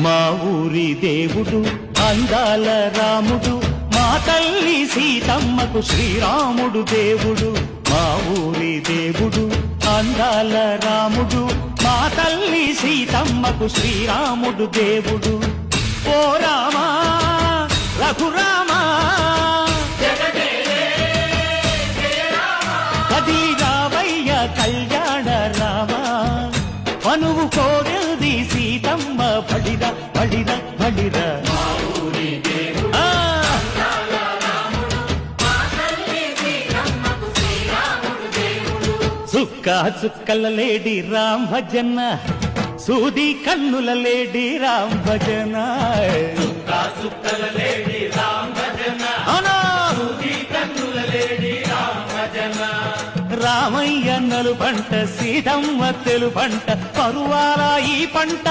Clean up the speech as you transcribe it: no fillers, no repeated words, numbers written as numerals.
మా ఊరి దేవుడు అందాల రాముడు, మా తల్లి సీతమ్మకు శ్రీరాముడు దేవుడు. మా ఊరి దేవుడు అందాల రాముడు, మా తల్లి సీతమ్మకు శ్రీరాముడు దేవుడు. ఓ రామా రఘురామా కది రావయ్య కళ్యాణ రామా, మనువు కోరది సీతమ్మ బడిర బడిర బడిర. చుక్క చుక్కల లేడి రామ్ భజన, సూది కన్నుల లేడి రామ్ భజన. చుక్కల లేడి రామ్ భజన, సూది కన్నుల లేడి రామ్ భజన. రామయ్య నలు పంట, సీతమ్మ తెలు పంట, పరువాల ఈ పంట.